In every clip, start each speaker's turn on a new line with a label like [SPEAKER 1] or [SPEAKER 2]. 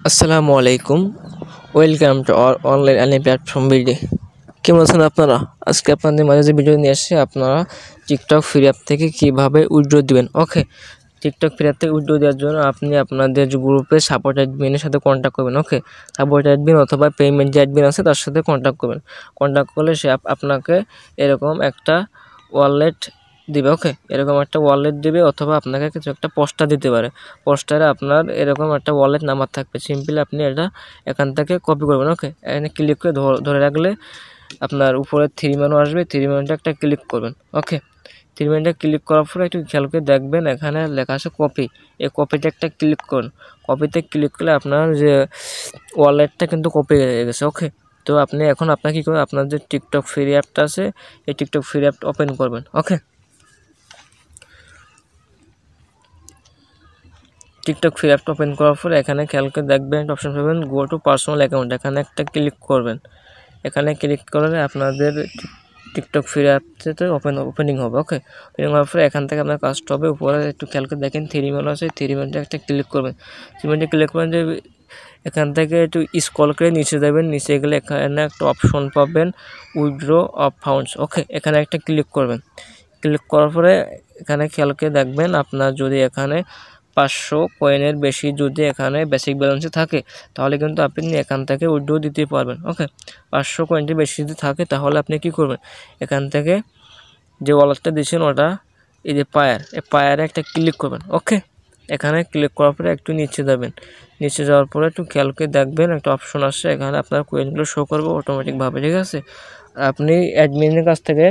[SPEAKER 1] আসসালামু আলাইকুম। Welcome to our online earning platform video. কেমন আছেন আপনারা? আজকে আপনাদের মাঝে যে ভিডিও নিয়ে আসছি, আপনারা টিকটক ফ্রি অ্যাপ থেকে কীভাবে উইথড্র দিবেন। ওকে, টিকটক ফ্রি অ্যাপ থেকে উইথড্র দেওয়ার জন্য আপনি আপনাদের যে গ্রুপে সাপোর্ট অ্যাডমিনের সাথে কন্ট্যাক্ট করবেন। ওকে, সাপোর্ট অ্যাডমিন অথবা পেমেন্ট যে অ্যাডমিন আছে তার সাথে কন্ট্যাক্ট করবেন। কন্ট্যাক্ট করলে সে আপনাকে এরকম একটা ওয়ালেট দিবে। ওকে, এরকম একটা ওয়ালেট দিবে অথবা আপনাকে কিছু একটা পোস্টার দিতে পারে। পোস্টারে আপনার এরকম একটা ওয়ালেট নাম্বার থাকবে। সিম্পলি আপনি এটা এখান থেকে কপি করবেন। ওকে, এখানে ক্লিক করে ধরে রাখলে আপনার উপরে থ্রি মেনু আসবে। থ্রি মেনুটা একটা ক্লিক করবেন। ওকে, থ্রি মেনুটা ক্লিক করার পরে একটু খেয়াল করে দেখবেন এখানে লেখা আছে কপি। এই কপিতে একটা ক্লিক করুন। কপিতে ক্লিক করলে আপনার যে ওয়ালেটটা কিন্তু কপি হয়ে গেছে। ওকে, তো আপনি এখন আপনার কী করবেন, আপনার যে টিকটক ফ্রি অ্যাপটা আছে এই টিকটক ফ্রি অ্যাপটা ওপেন করবেন। ওকে, টিকটক ফ্রি অ্যাপটা ওপেন করার পরে এখানে খেয়াল করে দেখবেন একটা অপশন পাবেন গো টু পার্সোনাল অ্যাকাউন্ট। এখানে একটা ক্লিক করবেন। এখানে ক্লিক করলে আপনাদের টিকটক ফ্রি অ্যাপতে ওপেনিং হবে। ওকে, ওপেনিং হওয়ার পরে এখান থেকে আপনার কাজটা হবে উপরে একটু খেয়াল করে দেখেন থ্রি মেনু আছে। থ্রি মেনুটা একটা ক্লিক করবেন। থ্রি মেনুটা ক্লিক করেন যে এখান থেকে একটু স্ক্রল করে নিচে যাবেন। নিচে গেলে এখানে একটা অপশন পাবেন উইথড্র অফ ফান্ডস। ওকে, এখানে একটা ক্লিক করবেন। ক্লিক করার পরে এখানে খেয়াল করে দেখবেন আপনার যদি এখানে 500 কয়েনের বেশি যদি এখানে বেসিক ব্যালেন্সে থাকে তাহলে কিন্তু আপনি এখান থেকে উইথড্র দিতে পারবেন। ওকে, 500 কয়েনের বেশি যদি থাকে তাহলে আপনি কি করবেন, এখান থেকে যে ওয়ালেটটা দিয়েছেন ওটা এই যে এই পায়ারে একটা ক্লিক করবেন। ওকে, এখানে ক্লিক করার পরে একটু নিচে যাবেন। নিচে যাওয়ার পরে একটু খেয়াল করে দেখবেন একটা অপশন আসছে, এখানে আপনার কয়েনগুলো শো করবে অটোমেটিকভাবে। ঠিক আছে, আপনি অ্যাডমিনের কাছ থেকে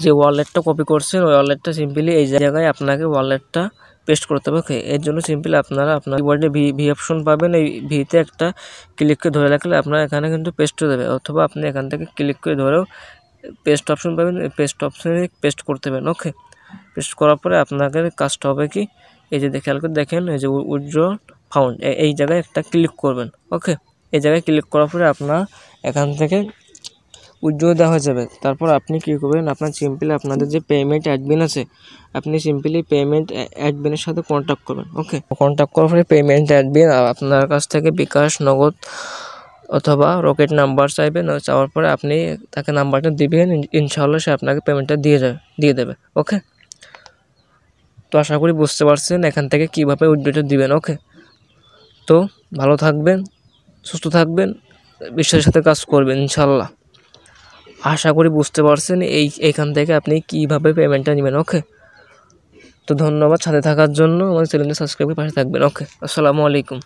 [SPEAKER 1] যে ওয়ালেটটা কপি করছেন ওই ওয়ালেটটা সিম্পলি এই জায়গায় আপনাকে ওয়ালেটটা পেস্ট করতে হবে। ওকে, এর জন্য সিম্পলি আপনারা আপনার কিবোর্ডে ভি অপশন পাবেন। এই ভিতে একটা ক্লিক করে ধরে রাখলে আপনার এখানে কিন্তু পেস্ট হয়ে যাবে, অথবা আপনি এখান থেকে ক্লিক করে ধরেও পেস্ট অপশন পাবেন, পেস্ট অপশনে পেস্ট করতে পারেন। ওকে, পেস্ট করার পরে আপনাদের কাজটা হবে কি, এই যে খেয়াল করে দেখেন এই যে উইথড্র ফান্ড এই জায়গায় একটা ক্লিক করবেন। ওকে, এই জায়গায় ক্লিক করার পরে আপনার এখান থেকে উইথড্র দেওয়া হয়ে যাবে। তারপর আপনি কী করবেন, আপনার সিম্পলি আপনাদের যে পেমেন্ট অ্যাডমিন আছে আপনি সিম্পলি পেমেন্ট অ্যাডমিনের সাথে কন্ট্যাক্ট করবেন। ওকে, কন্ট্যাক্ট করার পরে পেমেন্ট অ্যাডমিন আপনার কাছ থেকে বিকাশ, নগদ অথবা রকেট নাম্বার চাইবেন। চাওয়ার পরে আপনি তাকে নাম্বারটা দিবেন, ইনশাআল্লাহ সে আপনাকে পেমেন্টটা দিয়ে দেবে। ওকে, তো আশা করি বুঝতে পারছেন এখান থেকে কীভাবে উইথড্রটা দিবেন। ওকে, তো ভালো থাকবেন, সুস্থ থাকবেন, বিশ্বাসের সাথে কাজ করবেন ইনশাআল্লাহ। আশা করি বুঝতে পারছেন এইখান থেকে আপনি কীভাবে পেমেন্টটা নেবেন। ওকে, তো ধন্যবাদ সাথে থাকার জন্য। আমার চ্যানেলটি সাবস্ক্রাইব করে পাশে থাকবেন। ওকে, আসসালামু আলাইকুম।